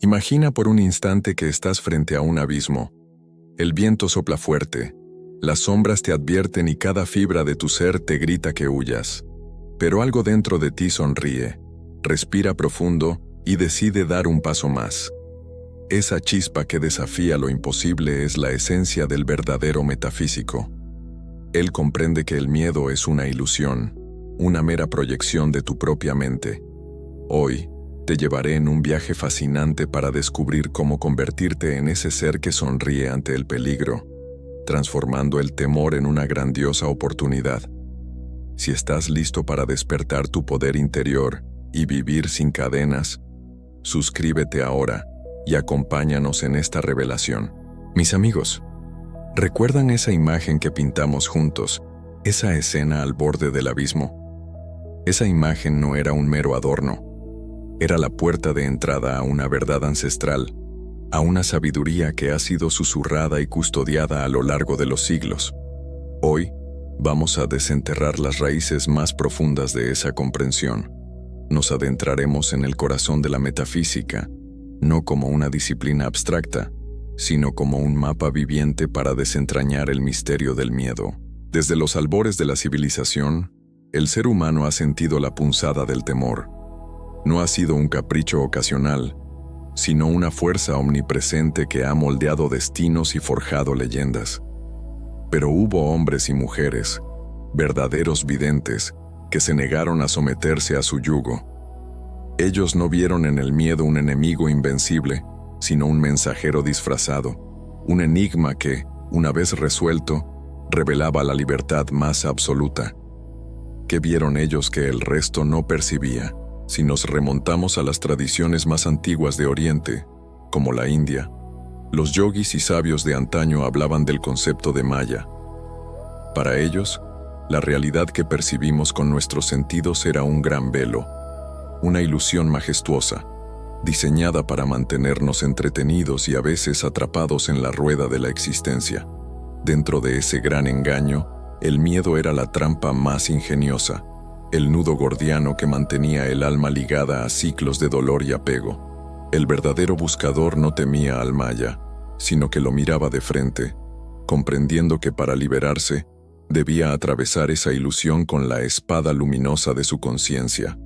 Imagina por un instante que estás frente a un abismo. El viento sopla fuerte, las sombras te advierten y cada fibra de tu ser te grita que huyas. Pero algo dentro de ti sonríe, respira profundo y decide dar un paso más. Esa chispa que desafía lo imposible es la esencia del verdadero metafísico. Él comprende que el miedo es una ilusión, una mera proyección de tu propia mente. Hoy, te llevaré en un viaje fascinante para descubrir cómo convertirte en ese ser que sonríe ante el peligro, transformando el temor en una grandiosa oportunidad. Si estás listo para despertar tu poder interior y vivir sin cadenas, suscríbete ahora y acompáñanos en esta revelación. Mis amigos, ¿recuerdan esa imagen que pintamos juntos, esa escena al borde del abismo? Esa imagen no era un mero adorno. Era la puerta de entrada a una verdad ancestral, a una sabiduría que ha sido susurrada y custodiada a lo largo de los siglos. Hoy, vamos a desenterrar las raíces más profundas de esa comprensión. Nos adentraremos en el corazón de la metafísica, no como una disciplina abstracta, sino como un mapa viviente para desentrañar el misterio del miedo. Desde los albores de la civilización, el ser humano ha sentido la punzada del temor. No ha sido un capricho ocasional, sino una fuerza omnipresente que ha moldeado destinos y forjado leyendas. Pero hubo hombres y mujeres, verdaderos videntes, que se negaron a someterse a su yugo. Ellos no vieron en el miedo un enemigo invencible, sino un mensajero disfrazado, un enigma que, una vez resuelto, revelaba la libertad más absoluta. ¿Qué vieron ellos que el resto no percibía? Si nos remontamos a las tradiciones más antiguas de Oriente, como la India, los yogis y sabios de antaño hablaban del concepto de Maya. Para ellos, la realidad que percibimos con nuestros sentidos era un gran velo, una ilusión majestuosa, diseñada para mantenernos entretenidos y a veces atrapados en la rueda de la existencia. Dentro de ese gran engaño, el miedo era la trampa más ingeniosa, el nudo gordiano que mantenía el alma ligada a ciclos de dolor y apego. El verdadero buscador no temía al Maya, sino que lo miraba de frente, comprendiendo que para liberarse, debía atravesar esa ilusión con la espada luminosa de su conciencia.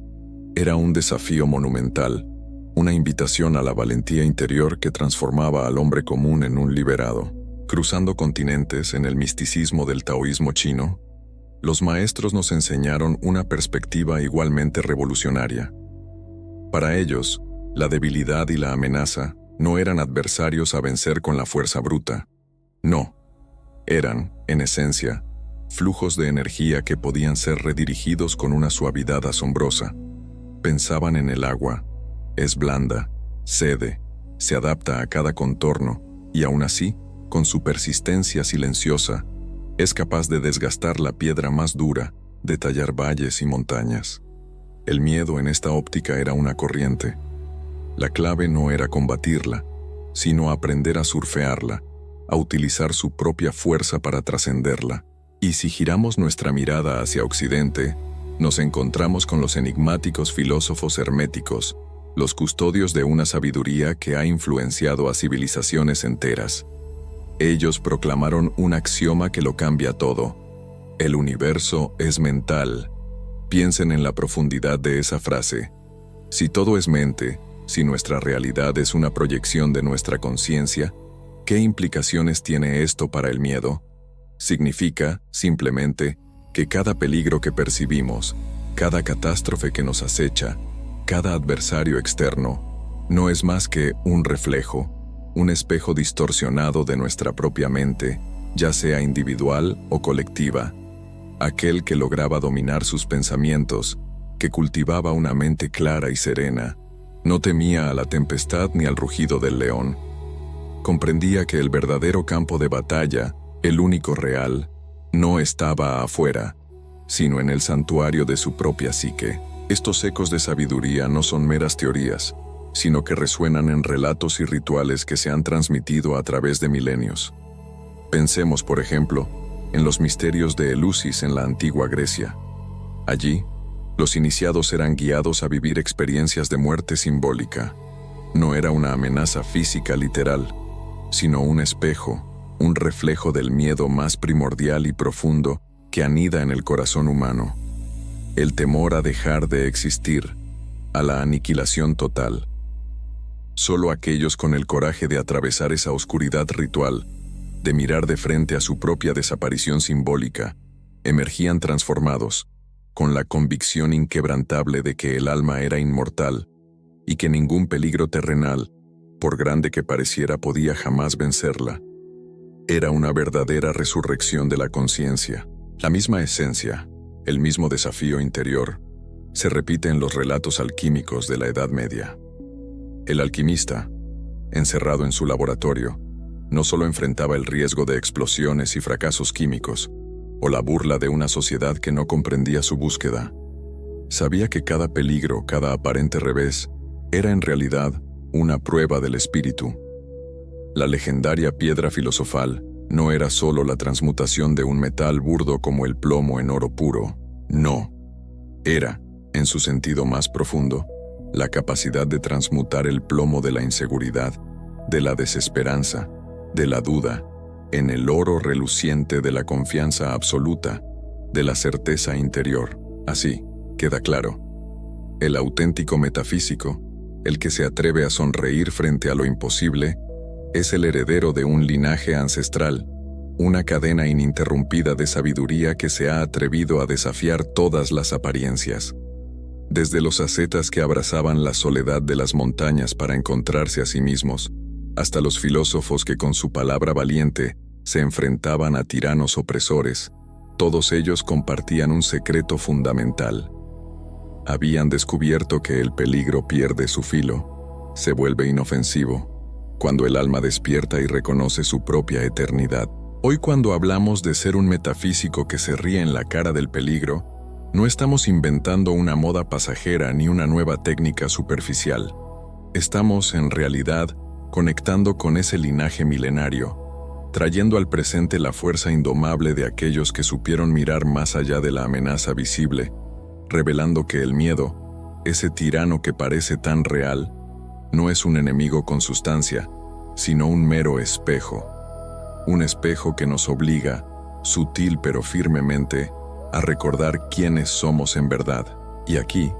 Era un desafío monumental, una invitación a la valentía interior que transformaba al hombre común en un liberado. Cruzando continentes en el misticismo del taoísmo chino, los maestros nos enseñaron una perspectiva igualmente revolucionaria. Para ellos, la debilidad y la amenaza no eran adversarios a vencer con la fuerza bruta. No, eran, en esencia, flujos de energía que podían ser redirigidos con una suavidad asombrosa. Pensaban en el agua, es blanda, cede, se adapta a cada contorno y aún así, con su persistencia silenciosa, es capaz de desgastar la piedra más dura, de tallar valles y montañas. El miedo en esta óptica era una corriente. La clave no era combatirla, sino aprender a surfearla, a utilizar su propia fuerza para trascenderla. Y si giramos nuestra mirada hacia Occidente, nos encontramos con los enigmáticos filósofos herméticos, los custodios de una sabiduría que ha influenciado a civilizaciones enteras. Ellos proclamaron un axioma que lo cambia todo. El universo es mental. Piensen en la profundidad de esa frase. Si todo es mente, si nuestra realidad es una proyección de nuestra conciencia, ¿qué implicaciones tiene esto para el miedo? Significa, simplemente, que cada peligro que percibimos, cada catástrofe que nos acecha, cada adversario externo, no es más que un reflejo, un espejo distorsionado de nuestra propia mente, ya sea individual o colectiva. Aquel que lograba dominar sus pensamientos, que cultivaba una mente clara y serena, no temía a la tempestad ni al rugido del león. Comprendía que el verdadero campo de batalla, el único real, no estaba afuera, sino en el santuario de su propia psique. Estos ecos de sabiduría no son meras teorías, sino que resuenan en relatos y rituales que se han transmitido a través de milenios. Pensemos, por ejemplo, en los misterios de Eleusis en la antigua Grecia. Allí, los iniciados eran guiados a vivir experiencias de muerte simbólica. no era una amenaza física literal, sino un espejo, un reflejo del miedo más primordial y profundo que anida en el corazón humano. El temor a dejar de existir, a la aniquilación total. Solo aquellos con el coraje de atravesar esa oscuridad ritual, de mirar de frente a su propia desaparición simbólica, emergían transformados, con la convicción inquebrantable de que el alma era inmortal y que ningún peligro terrenal, por grande que pareciera, podía jamás vencerla. Era una verdadera resurrección de la conciencia. La misma esencia, el mismo desafío interior, se repite en los relatos alquímicos de la Edad Media. El alquimista, encerrado en su laboratorio, no solo enfrentaba el riesgo de explosiones y fracasos químicos, o la burla de una sociedad que no comprendía su búsqueda. Sabía que cada peligro, cada aparente revés, era en realidad una prueba del espíritu. La legendaria piedra filosofal no era solo la transmutación de un metal burdo como el plomo en oro puro, no. Era, en su sentido más profundo, la capacidad de transmutar el plomo de la inseguridad, de la desesperanza, de la duda, en el oro reluciente de la confianza absoluta, de la certeza interior. Así, queda claro. El auténtico metafísico, el que se atreve a sonreír frente a lo imposible, es el heredero de un linaje ancestral, una cadena ininterrumpida de sabiduría que se ha atrevido a desafiar todas las apariencias. Desde los ascetas que abrazaban la soledad de las montañas para encontrarse a sí mismos, hasta los filósofos que con su palabra valiente se enfrentaban a tiranos opresores, todos ellos compartían un secreto fundamental. Habían descubierto que el peligro pierde su filo, se vuelve inofensivo, cuando el alma despierta y reconoce su propia eternidad. Hoy, cuando hablamos de ser un metafísico que se ríe en la cara del peligro, no estamos inventando una moda pasajera ni una nueva técnica superficial. Estamos, en realidad, conectando con ese linaje milenario, trayendo al presente la fuerza indomable de aquellos que supieron mirar más allá de la amenaza visible, revelando que el miedo, ese tirano que parece tan real, no es un enemigo con sustancia, sino un mero espejo. Un espejo que nos obliga, sutil pero firmemente, a recordar quiénes somos en verdad. Y aquí,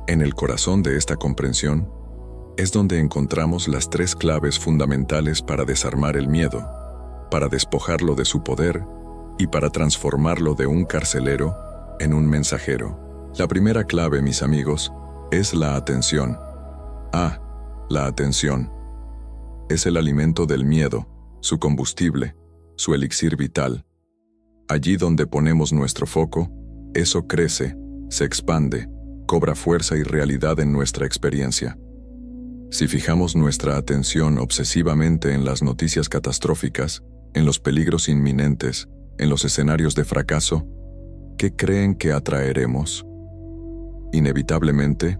en el corazón de esta comprensión, es donde encontramos las tres claves fundamentales para desarmar el miedo, para despojarlo de su poder y para transformarlo de un carcelero en un mensajero. La primera clave, mis amigos, es la atención. La atención. Es el alimento del miedo, su combustible, su elixir vital. Allí donde ponemos nuestro foco, eso crece, se expande, cobra fuerza y realidad en nuestra experiencia. Si fijamos nuestra atención obsesivamente en las noticias catastróficas, en los peligros inminentes, en los escenarios de fracaso, ¿qué creen que atraeremos? Inevitablemente,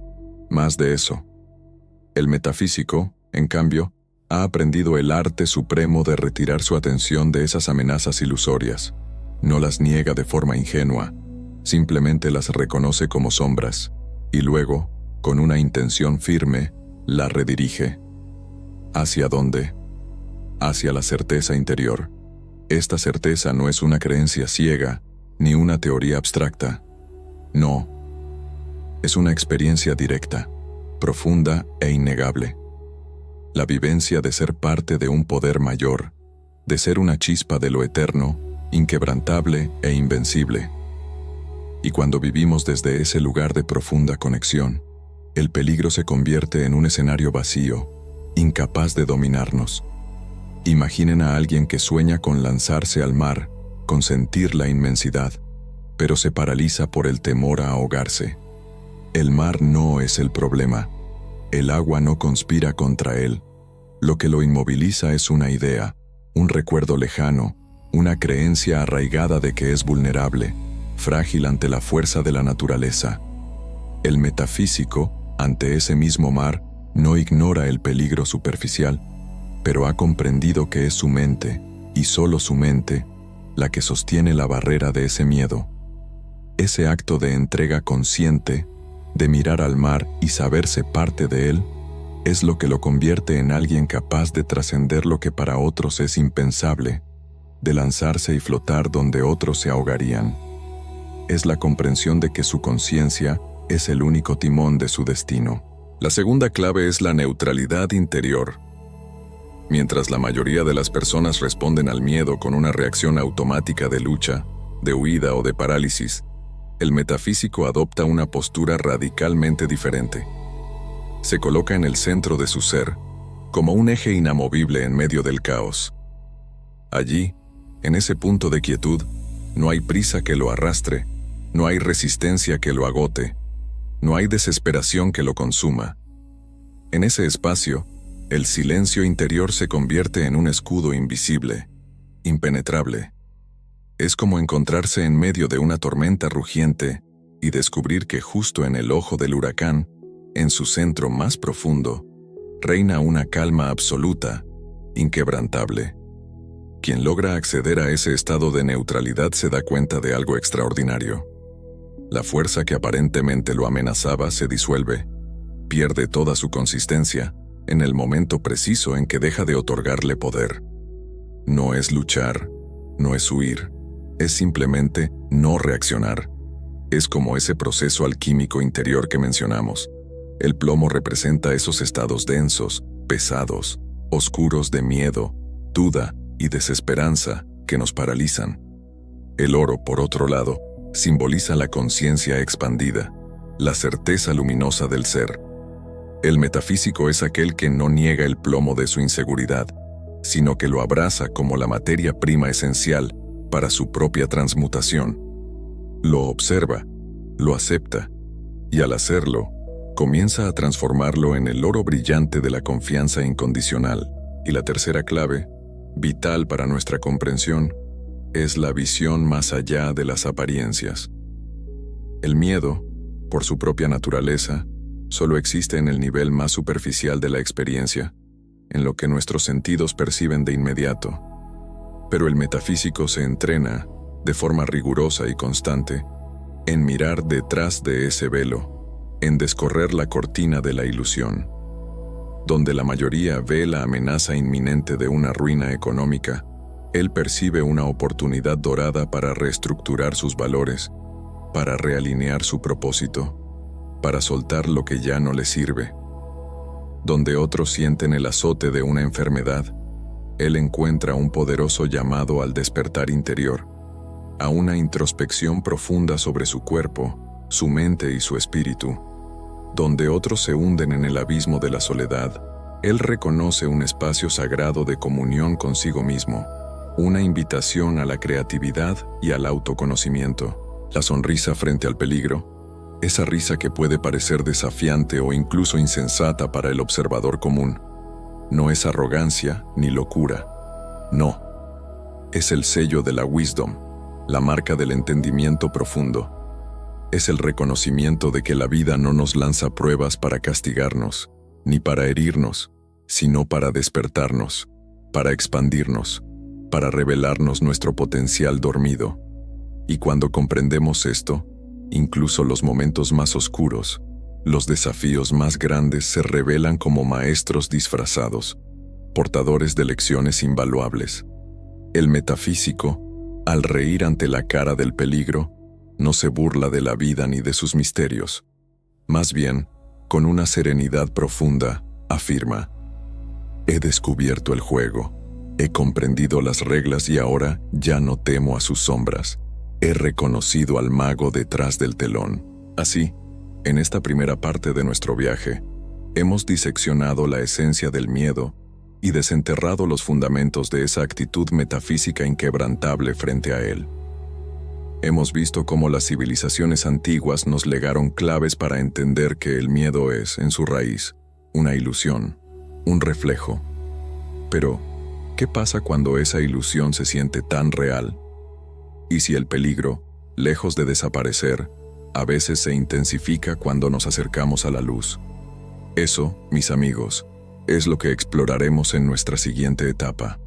más de eso. El metafísico, en cambio, ha aprendido el arte supremo de retirar su atención de esas amenazas ilusorias. No las niega de forma ingenua, simplemente las reconoce como sombras, y luego, con una intención firme, la redirige. ¿Hacia dónde? Hacia la certeza interior. Esta certeza no es una creencia ciega, ni una teoría abstracta. No. Es una experiencia directa, profunda e innegable. La vivencia de ser parte de un poder mayor, de ser una chispa de lo eterno, inquebrantable e invencible. Y cuando vivimos desde ese lugar de profunda conexión, el peligro se convierte en un escenario vacío, incapaz de dominarnos. Imaginen a alguien que sueña con lanzarse al mar, con sentir la inmensidad, pero se paraliza por el temor a ahogarse. El mar no es el problema. El agua no conspira contra él. Lo que lo inmoviliza es una idea, un recuerdo lejano, una creencia arraigada de que es vulnerable, frágil ante la fuerza de la naturaleza. El metafísico, ante ese mismo mar, no ignora el peligro superficial, pero ha comprendido que es su mente, y solo su mente, la que sostiene la barrera de ese miedo. Ese acto de entrega consciente, de mirar al mar y saberse parte de él, Es lo que lo convierte en alguien capaz de trascender lo que para otros es impensable, de lanzarse y flotar donde otros se ahogarían. Es la comprensión de que su conciencia es el único timón de su destino. La segunda clave es la neutralidad interior. Mientras la mayoría de las personas responden al miedo con una reacción automática de lucha, de huida o de parálisis, el metafísico adopta una postura radicalmente diferente. Se coloca en el centro de su ser, como un eje inamovible en medio del caos. Allí, en ese punto de quietud, no hay prisa que lo arrastre, no hay resistencia que lo agote, no hay desesperación que lo consuma. En ese espacio, el silencio interior se convierte en un escudo invisible, impenetrable. Es como encontrarse en medio de una tormenta rugiente y descubrir que justo en el ojo del huracán, en su centro más profundo, reina una calma absoluta, inquebrantable. Quien logra acceder a ese estado de neutralidad se da cuenta de algo extraordinario. La fuerza que aparentemente lo amenazaba se disuelve, pierde toda su consistencia en el momento preciso en que deja de otorgarle poder. No es luchar, no es huir, es simplemente no reaccionar. Es como ese proceso alquímico interior que mencionamos. El plomo representa esos estados densos, pesados, oscuros de miedo, duda y desesperanza que nos paralizan. El oro, por otro lado, simboliza la conciencia expandida, la certeza luminosa del ser. El metafísico es aquel que no niega el plomo de su inseguridad, sino que lo abraza como la materia prima esencial para su propia transmutación. Lo observa, lo acepta, y al hacerlo, comienza a transformarlo en el oro brillante de la confianza incondicional. Y la tercera clave, vital para nuestra comprensión, es la visión más allá de las apariencias. El miedo, por su propia naturaleza, solo existe en el nivel más superficial de la experiencia, en lo que nuestros sentidos perciben de inmediato. Pero el metafísico se entrena, de forma rigurosa y constante, en mirar detrás de ese velo, en descorrer la cortina de la ilusión. Donde la mayoría ve la amenaza inminente de una ruina económica, él percibe una oportunidad dorada para reestructurar sus valores, para realinear su propósito, para soltar lo que ya no le sirve. Donde otros sienten el azote de una enfermedad, él encuentra un poderoso llamado al despertar interior, a una introspección profunda sobre su cuerpo, su mente y su espíritu. Donde otros se hunden en el abismo de la soledad, él reconoce un espacio sagrado de comunión consigo mismo, una invitación a la creatividad y al autoconocimiento. La sonrisa frente al peligro, esa risa que puede parecer desafiante o incluso insensata para el observador común, no es arrogancia ni locura. No, es el sello de la wisdom, la marca del entendimiento profundo. Es el reconocimiento de que la vida no nos lanza pruebas para castigarnos, ni para herirnos, sino para despertarnos, para expandirnos, para revelarnos nuestro potencial dormido. Y cuando comprendemos esto, incluso los momentos más oscuros, los desafíos más grandes se revelan como maestros disfrazados, portadores de lecciones invaluables. El metafísico, al reír ante la cara del peligro, no se burla de la vida ni de sus misterios. Más bien, con una serenidad profunda, afirma: he descubierto el juego, he comprendido las reglas y ahora ya no temo a sus sombras. He reconocido al mago detrás del telón. Así, en esta primera parte de nuestro viaje, hemos diseccionado la esencia del miedo y desenterrado los fundamentos de esa actitud metafísica inquebrantable frente a él. Hemos visto cómo las civilizaciones antiguas nos legaron claves para entender que el miedo es, en su raíz, una ilusión, un reflejo. Pero, ¿qué pasa cuando esa ilusión se siente tan real? Y si el peligro, lejos de desaparecer, a veces se intensifica cuando nos acercamos a la luz. Eso, mis amigos, es lo que exploraremos en nuestra siguiente etapa.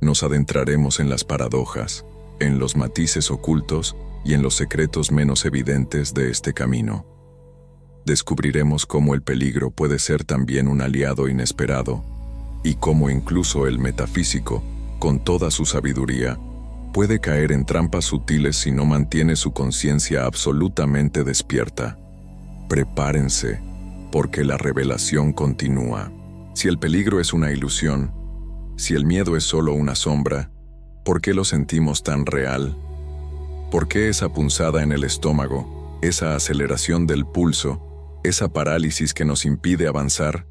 Nos adentraremos en las paradojas, en los matices ocultos y en los secretos menos evidentes de este camino. Descubriremos cómo el peligro puede ser también un aliado inesperado y cómo incluso el metafísico, con toda su sabiduría, puede caer en trampas sutiles si no mantiene su conciencia absolutamente despierta. Prepárense, porque la revelación continúa. Si el peligro es una ilusión, si el miedo es solo una sombra, ¿por qué lo sentimos tan real? ¿Por qué esa punzada en el estómago, esa aceleración del pulso, esa parálisis que nos impide avanzar?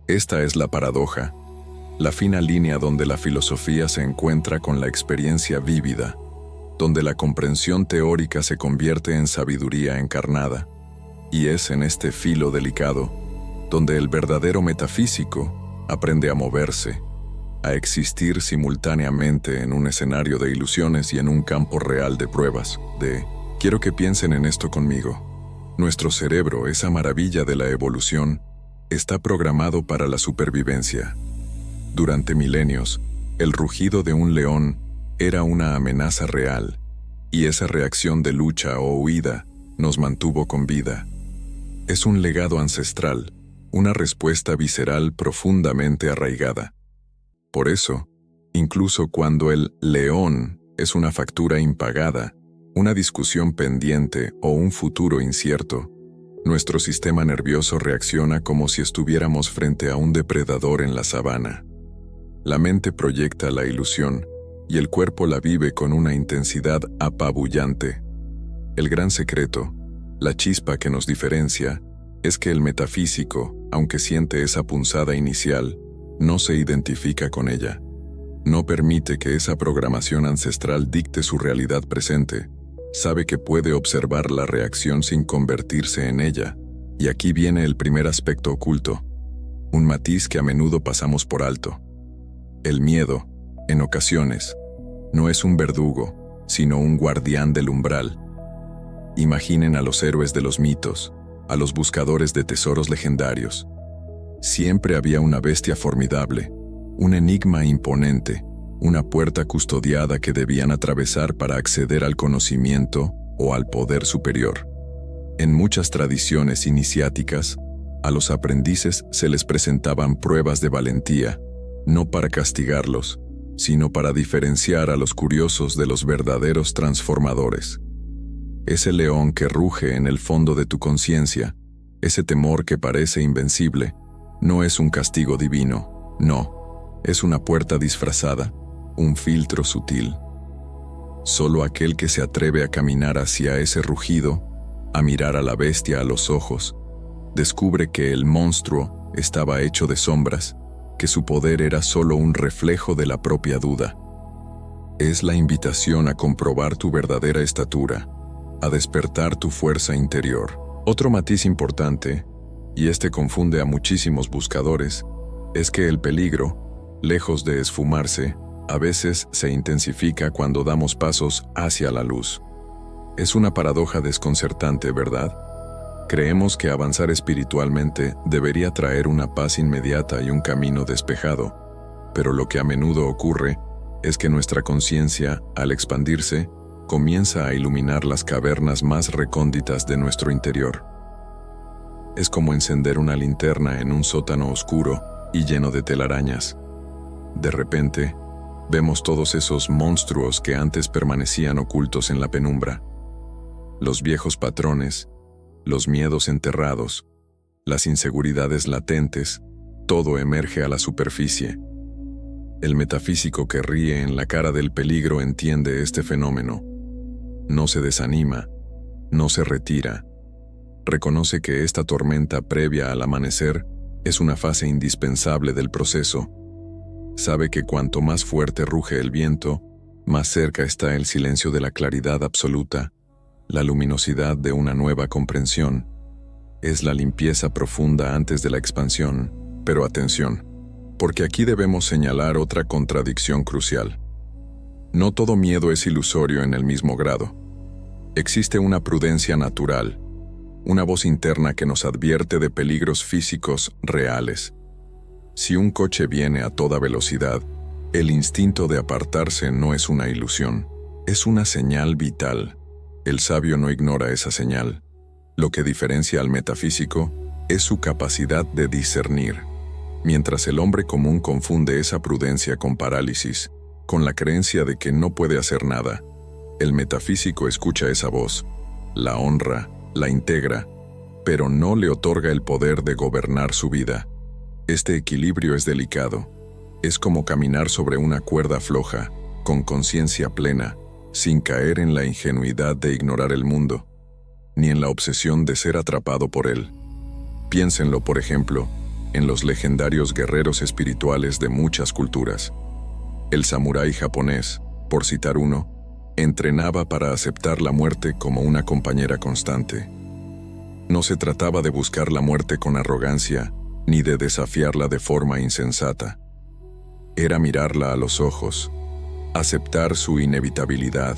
Esta es la paradoja, la fina línea donde la filosofía se encuentra con la experiencia vívida, donde la comprensión teórica se convierte en sabiduría encarnada. Y es en este filo delicado donde el verdadero metafísico aprende a moverse, a existir simultáneamente en un escenario de ilusiones y en un campo real de pruebas. Quiero que piensen en esto conmigo. Nuestro cerebro, esa maravilla de la evolución, está programado para la supervivencia. Durante milenios, el rugido de un león era una amenaza real, y esa reacción de lucha o huida nos mantuvo con vida. Es un legado ancestral, una respuesta visceral profundamente arraigada. Por eso, incluso cuando el león es una factura impagada, una discusión pendiente o un futuro incierto, nuestro sistema nervioso reacciona como si estuviéramos frente a un depredador en la sabana. La mente proyecta la ilusión y el cuerpo la vive con una intensidad apabullante. El gran secreto, la chispa que nos diferencia, es que el metafísico, aunque siente esa punzada inicial, no se identifica con ella. No permite que esa programación ancestral dicte su realidad presente. Sabe que puede observar la reacción sin convertirse en ella. Y aquí viene el primer aspecto oculto, un matiz que a menudo pasamos por alto. El miedo, en ocasiones, no es un verdugo, sino un guardián del umbral. Imaginen a los héroes de los mitos, a los buscadores de tesoros legendarios. Siempre había una bestia formidable, un enigma imponente, una puerta custodiada que debían atravesar para acceder al conocimiento o al poder superior. En muchas tradiciones iniciáticas, a los aprendices se les presentaban pruebas de valentía, no para castigarlos, sino para diferenciar a los curiosos de los verdaderos transformadores. Ese león que ruge en el fondo de tu conciencia, ese temor que parece invencible, no es un castigo divino, no, es una puerta disfrazada, un filtro sutil. Solo aquel que se atreve a caminar hacia ese rugido, a mirar a la bestia a los ojos, descubre que el monstruo estaba hecho de sombras, que su poder era solo un reflejo de la propia duda. Es la invitación a comprobar tu verdadera estatura, a despertar tu fuerza interior. Otro matiz importante, y este confunde a muchísimos buscadores, es que el peligro, lejos de esfumarse, a veces se intensifica cuando damos pasos hacia la luz. Es una paradoja desconcertante, ¿verdad? Creemos que avanzar espiritualmente debería traer una paz inmediata y un camino despejado, pero lo que a menudo ocurre es que nuestra conciencia, al expandirse, comienza a iluminar las cavernas más recónditas de nuestro interior. Es como encender una linterna en un sótano oscuro y lleno de telarañas. De repente, vemos todos esos monstruos que antes permanecían ocultos en la penumbra. Los viejos patrones, los miedos enterrados, las inseguridades latentes, todo emerge a la superficie. El metafísico que ríe en la cara del peligro entiende este fenómeno. No se desanima, no se retira. Reconoce que esta tormenta previa al amanecer es una fase indispensable del proceso. Sabe que cuanto más fuerte ruge el viento, más cerca está el silencio de la claridad absoluta, la luminosidad de una nueva comprensión. Es la limpieza profunda antes de la expansión, pero atención, porque aquí debemos señalar otra contradicción crucial. No todo miedo es ilusorio en el mismo grado. Existe una prudencia natural, una voz interna que nos advierte de peligros físicos reales. Si un coche viene a toda velocidad, el instinto de apartarse no es una ilusión, es una señal vital. El sabio no ignora esa señal. Lo que diferencia al metafísico es su capacidad de discernir. Mientras el hombre común confunde esa prudencia con parálisis, con la creencia de que no puede hacer nada, el metafísico escucha esa voz, la honra, la integra, pero no le otorga el poder de gobernar su vida. Este equilibrio es delicado. Es como caminar sobre una cuerda floja, con conciencia plena, sin caer en la ingenuidad de ignorar el mundo, ni en la obsesión de ser atrapado por él. Piénsenlo, por ejemplo, en los legendarios guerreros espirituales de muchas culturas. El samurái japonés, por citar uno, entrenaba para aceptar la muerte como una compañera constante. No se trataba de buscar la muerte con arrogancia, ni de desafiarla de forma insensata. Era mirarla a los ojos, aceptar su inevitabilidad,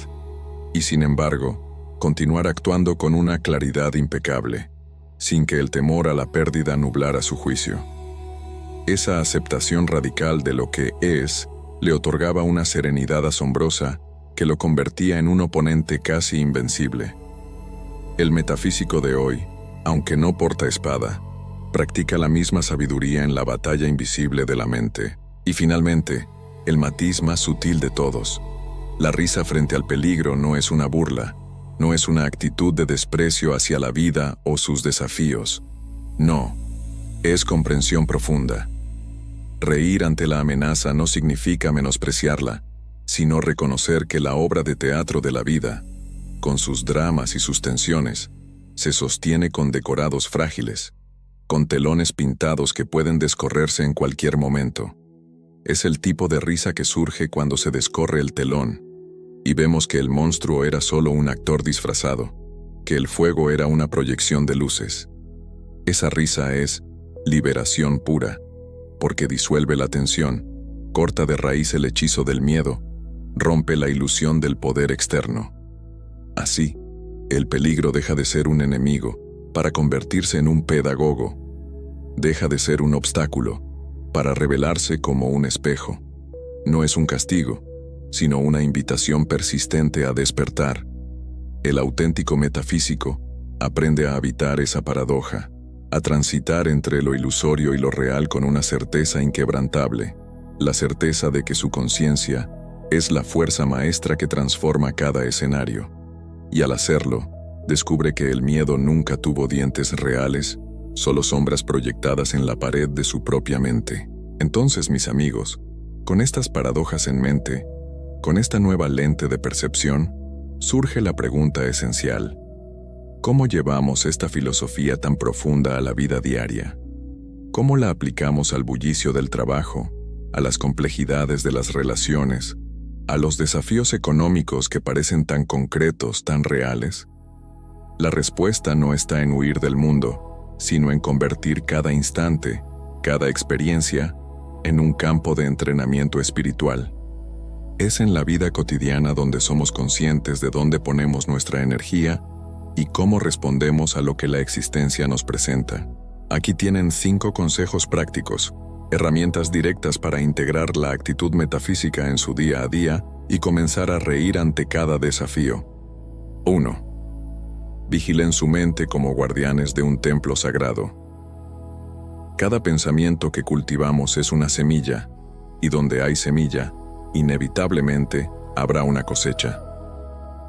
y sin embargo, continuar actuando con una claridad impecable, sin que el temor a la pérdida nublara su juicio. Esa aceptación radical de lo que es le otorgaba una serenidad asombrosa que lo convertía en un oponente casi invencible. El metafísico de hoy, aunque no porta espada, practica la misma sabiduría en la batalla invisible de la mente. Y finalmente, el matiz más sutil de todos. La risa frente al peligro no es una burla, no es una actitud de desprecio hacia la vida o sus desafíos. No, es comprensión profunda. Reír ante la amenaza no significa menospreciarla, sino reconocer que la obra de teatro de la vida, con sus dramas y sus tensiones, se sostiene con decorados frágiles, con telones pintados que pueden descorrerse en cualquier momento. Es el tipo de risa que surge cuando se descorre el telón, y vemos que el monstruo era solo un actor disfrazado, que el fuego era una proyección de luces. Esa risa es liberación pura, porque disuelve la tensión, corta de raíz el hechizo del miedo, rompe la ilusión del poder externo. Así, el peligro deja de ser un enemigo para convertirse en un pedagogo. Deja de ser un obstáculo para revelarse como un espejo. No es un castigo, sino una invitación persistente a despertar. El auténtico metafísico aprende a habitar esa paradoja, a transitar entre lo ilusorio y lo real con una certeza inquebrantable, la certeza de que su conciencia es la fuerza maestra que transforma cada escenario. Y al hacerlo, descubre que el miedo nunca tuvo dientes reales, solo sombras proyectadas en la pared de su propia mente. Entonces, mis amigos, con estas paradojas en mente, con esta nueva lente de percepción, surge la pregunta esencial: ¿cómo llevamos esta filosofía tan profunda a la vida diaria? ¿Cómo la aplicamos al bullicio del trabajo, a las complejidades de las relaciones, a los desafíos económicos que parecen tan concretos, tan reales? La respuesta no está en huir del mundo, sino en convertir cada instante, cada experiencia, en un campo de entrenamiento espiritual. Es en la vida cotidiana donde somos conscientes de dónde ponemos nuestra energía y cómo respondemos a lo que la existencia nos presenta. Aquí tienen 5 consejos prácticos, herramientas directas para integrar la actitud metafísica en su día a día y comenzar a reír ante cada desafío. 1. Vigilen su mente como guardianes de un templo sagrado. Cada pensamiento que cultivamos es una semilla, y donde hay semilla, inevitablemente habrá una cosecha.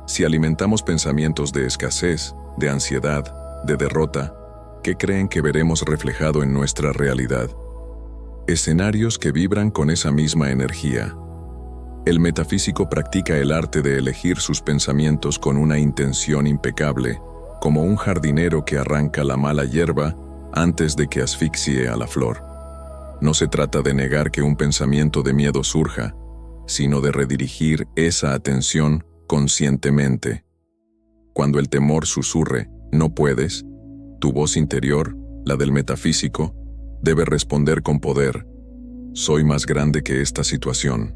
Si alimentamos pensamientos de escasez, de ansiedad, de derrota, ¿qué creen que veremos reflejado en nuestra realidad? Escenarios que vibran con esa misma energía. El metafísico practica el arte de elegir sus pensamientos con una intención impecable, como un jardinero que arranca la mala hierba antes de que asfixie a la flor. No se trata de negar que un pensamiento de miedo surja, sino de redirigir esa atención conscientemente. Cuando el temor susurre, "no puedes", tu voz interior, la del metafísico, debe responder con poder: "Soy más grande que esta situación.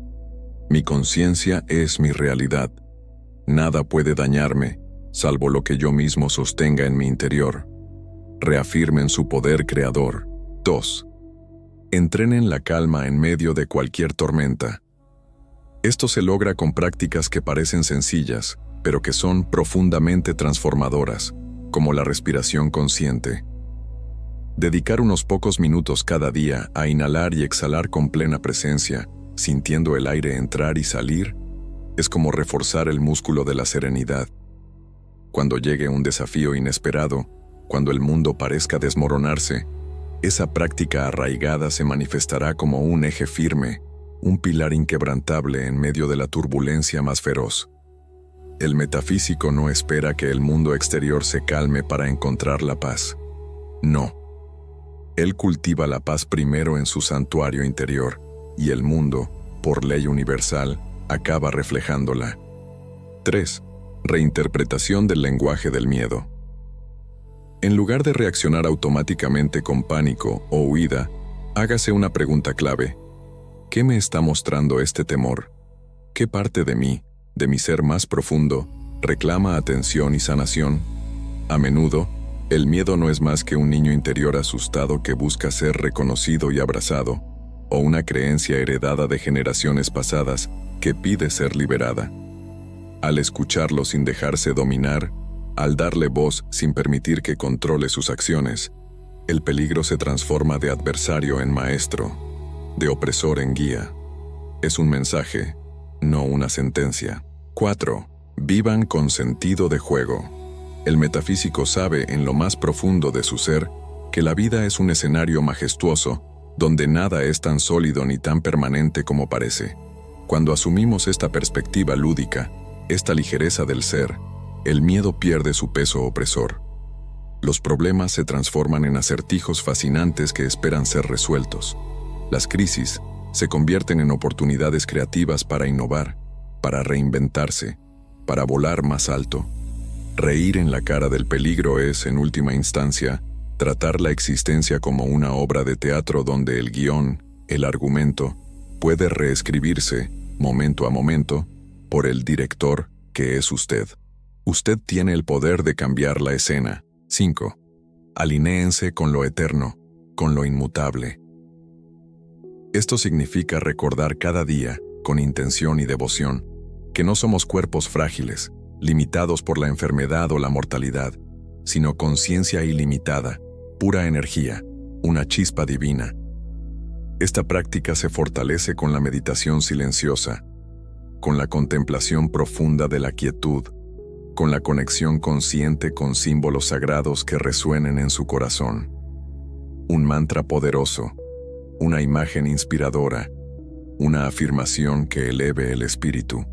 Mi conciencia es mi realidad. Nada puede dañarme, salvo lo que yo mismo sostenga en mi interior". Reafirmen su poder creador. 2. Entrenen la calma en medio de cualquier tormenta. Esto se logra con prácticas que parecen sencillas, pero que son profundamente transformadoras. como la respiración consciente. Dedicar unos pocos minutos cada día a inhalar y exhalar con plena presencia, sintiendo el aire entrar y salir, es como reforzar el músculo de la serenidad. Cuando llegue un desafío inesperado, cuando el mundo parezca desmoronarse, esa práctica arraigada se manifestará como un eje firme, un pilar inquebrantable en medio de la turbulencia más feroz. El metafísico no espera que el mundo exterior se calme para encontrar la paz. No. Él cultiva la paz primero en su santuario interior, y el mundo, por ley universal, acaba reflejándola. 3. Reinterpretación del lenguaje del miedo. En lugar de reaccionar automáticamente con pánico o huida, hágase una pregunta clave. ¿Qué me está mostrando este temor? ¿Qué parte de mí, de mi ser más profundo, reclama atención y sanación? A menudo, el miedo no es más que un niño interior asustado que busca ser reconocido y abrazado, o una creencia heredada de generaciones pasadas que pide ser liberada. Al escucharlo sin dejarse dominar, al darle voz sin permitir que controle sus acciones, el peligro se transforma de adversario en maestro, de opresor en guía. Es un mensaje, no una sentencia. 4. Vivan con sentido de juego. El metafísico sabe en lo más profundo de su ser que la vida es un escenario majestuoso donde nada es tan sólido ni tan permanente como parece. Cuando asumimos esta perspectiva lúdica, esta ligereza del ser, el miedo pierde su peso opresor. Los problemas se transforman en acertijos fascinantes que esperan ser resueltos. Las crisis se convierten en oportunidades creativas para innovar, para reinventarse, para volar más alto. Reír en la cara del peligro es, en última instancia, tratar la existencia como una obra de teatro donde el guión, el argumento, puede reescribirse, momento a momento, por el director que es usted. Usted tiene el poder de cambiar la escena. 5. Alinéense con lo eterno, con lo inmutable. Esto significa recordar cada día, con intención y devoción, que no somos cuerpos frágiles, limitados por la enfermedad o la mortalidad, sino conciencia ilimitada, pura energía, una chispa divina. Esta práctica se fortalece con la meditación silenciosa, con la contemplación profunda de la quietud, con la conexión consciente con símbolos sagrados que resuenen en su corazón. Un mantra poderoso, una imagen inspiradora, una afirmación que eleve el espíritu.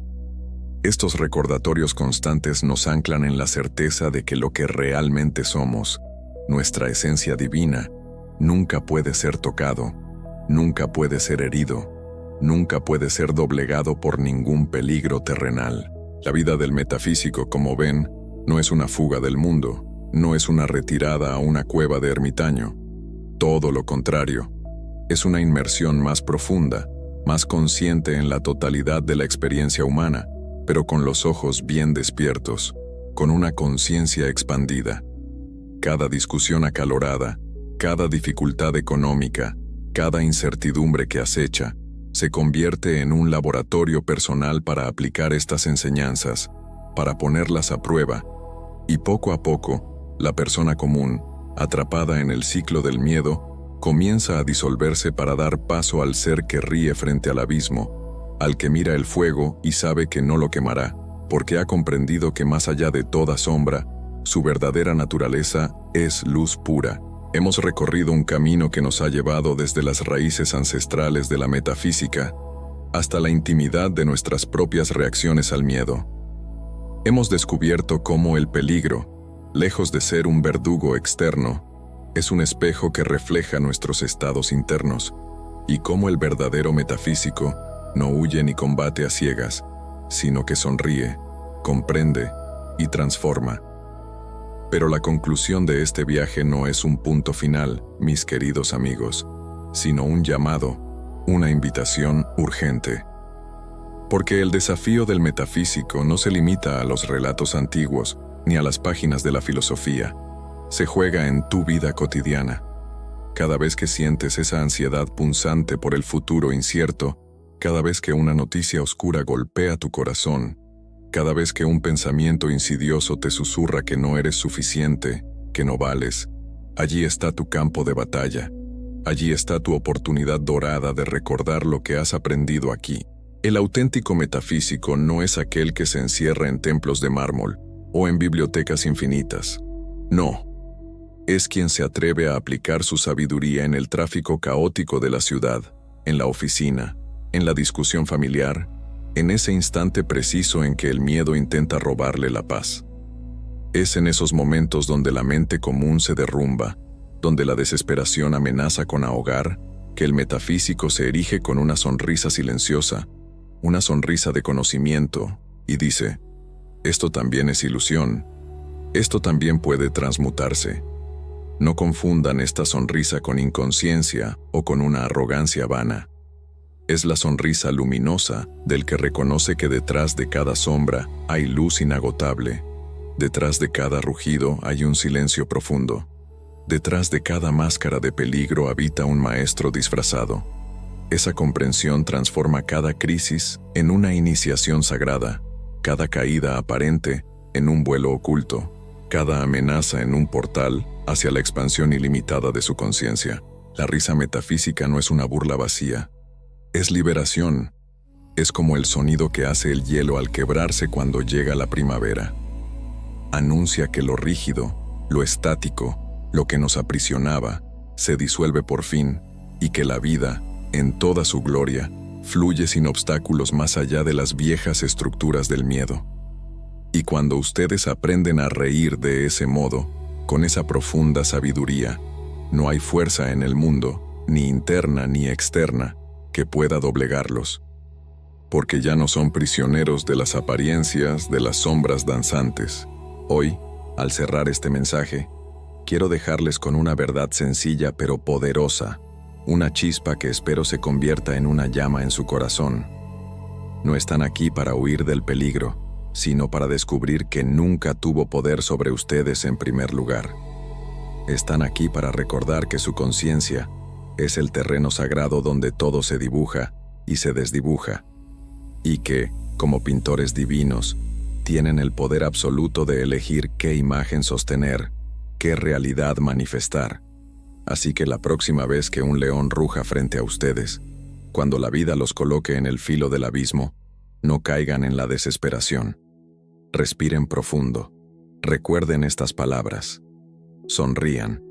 Estos recordatorios constantes nos anclan en la certeza de que lo que realmente somos, nuestra esencia divina, nunca puede ser tocado, nunca puede ser herido, nunca puede ser doblegado por ningún peligro terrenal. La vida del metafísico, como ven, no es una fuga del mundo, no es una retirada a una cueva de ermitaño. Todo lo contrario, es una inmersión más profunda, más consciente en la totalidad de la experiencia humana, pero con los ojos bien despiertos, con una conciencia expandida. Cada discusión acalorada, cada dificultad económica, cada incertidumbre que acecha, se convierte en un laboratorio personal para aplicar estas enseñanzas, para ponerlas a prueba, y poco a poco, la persona común, atrapada en el ciclo del miedo, comienza a disolverse para dar paso al ser que ríe frente al abismo, al que mira el fuego y sabe que no lo quemará, porque ha comprendido que más allá de toda sombra, su verdadera naturaleza es luz pura. Hemos recorrido un camino que nos ha llevado desde las raíces ancestrales de la metafísica hasta la intimidad de nuestras propias reacciones al miedo. Hemos descubierto cómo el peligro, lejos de ser un verdugo externo, es un espejo que refleja nuestros estados internos, y cómo el verdadero metafísico no huye ni combate a ciegas, sino que sonríe, comprende y transforma. Pero la conclusión de este viaje no es un punto final, mis queridos amigos, sino un llamado, una invitación urgente. Porque el desafío del metafísico no se limita a los relatos antiguos ni a las páginas de la filosofía. Se juega en tu vida cotidiana. Cada vez que sientes esa ansiedad punzante por el futuro incierto, cada vez que una noticia oscura golpea tu corazón, Cada vez que un pensamiento insidioso te susurra que no eres suficiente, que no vales, allí está tu campo de batalla. Allí está tu oportunidad dorada de recordar lo que has aprendido aquí. El auténtico metafísico no es aquel que se encierra en templos de mármol o en bibliotecas infinitas. No. Es quien se atreve a aplicar su sabiduría en el tráfico caótico de la ciudad, en la oficina, en la discusión familiar, en ese instante preciso en que el miedo intenta robarle la paz. Es en esos momentos donde la mente común se derrumba, donde la desesperación amenaza con ahogar, que el metafísico se erige con una sonrisa silenciosa, una sonrisa de conocimiento, y dice: esto también es ilusión, esto también puede transmutarse. No confundan esta sonrisa con inconsciencia o con una arrogancia vana. Es la sonrisa luminosa del que reconoce que detrás de cada sombra hay luz inagotable, detrás de cada rugido hay un silencio profundo. Detrás de cada máscara de peligro habita un maestro disfrazado. Esa comprensión transforma cada crisis en una iniciación sagrada, cada caída aparente en un vuelo oculto, cada amenaza en un portal hacia la expansión ilimitada de su conciencia. La risa metafísica no es una burla vacía, es liberación. Es como el sonido que hace el hielo al quebrarse cuando llega la primavera. Anuncia que lo rígido, lo estático, lo que nos aprisionaba, se disuelve por fin, y que la vida, en toda su gloria, fluye sin obstáculos más allá de las viejas estructuras del miedo. Y cuando ustedes aprenden a reír de ese modo, con esa profunda sabiduría, no hay fuerza en el mundo, ni interna ni externa, que pueda doblegarlos. Porque ya no son prisioneros de las apariencias, de las sombras danzantes. Hoy, al cerrar este mensaje, quiero dejarles con una verdad sencilla pero poderosa, una chispa que espero se convierta en una llama en su corazón. No están aquí para huir del peligro, sino para descubrir que nunca tuvo poder sobre ustedes en primer lugar. Están aquí para recordar que su conciencia es el terreno sagrado donde todo se dibuja y se desdibuja, y que, como pintores divinos, tienen el poder absoluto de elegir qué imagen sostener, qué realidad manifestar. Así que la próxima vez que un león ruja frente a ustedes, cuando la vida los coloque en el filo del abismo, no caigan en la desesperación. Respiren profundo. Recuerden estas palabras. Sonrían.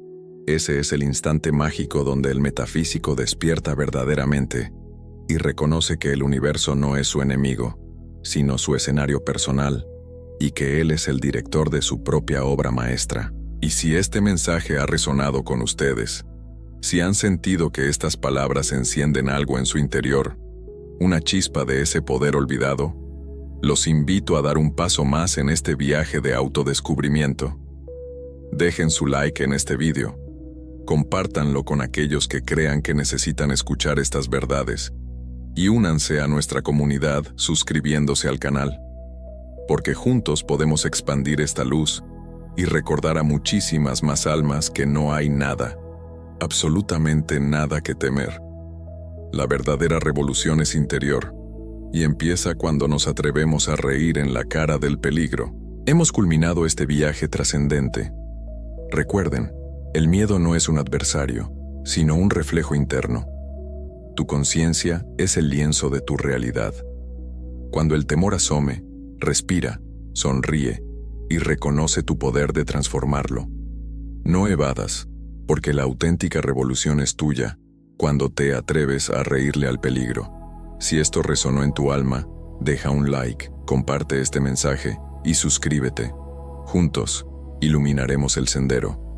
Ese es el instante mágico donde el metafísico despierta verdaderamente y reconoce que el universo no es su enemigo, sino su escenario personal, y que él es el director de su propia obra maestra. Y si este mensaje ha resonado con ustedes, si han sentido que estas palabras encienden algo en su interior, una chispa de ese poder olvidado, los invito a dar un paso más en este viaje de autodescubrimiento. Dejen su like en este video, compártanlo con aquellos que crean que necesitan escuchar estas verdades y únanse a nuestra comunidad suscribiéndose al canal, porque juntos podemos expandir esta luz y recordar a muchísimas más almas que no hay nada, absolutamente nada que temer. La verdadera revolución es interior y empieza cuando nos atrevemos a reír en la cara del peligro. Hemos culminado este viaje trascendente. Recuerden, el miedo no es un adversario, sino un reflejo interno. Tu conciencia es el lienzo de tu realidad. Cuando el temor asome, respira, sonríe y reconoce tu poder de transformarlo. No evadas, porque la auténtica revolución es tuya cuando te atreves a reírle al peligro. Si esto resonó en tu alma, deja un like, comparte este mensaje y suscríbete. Juntos, iluminaremos el sendero.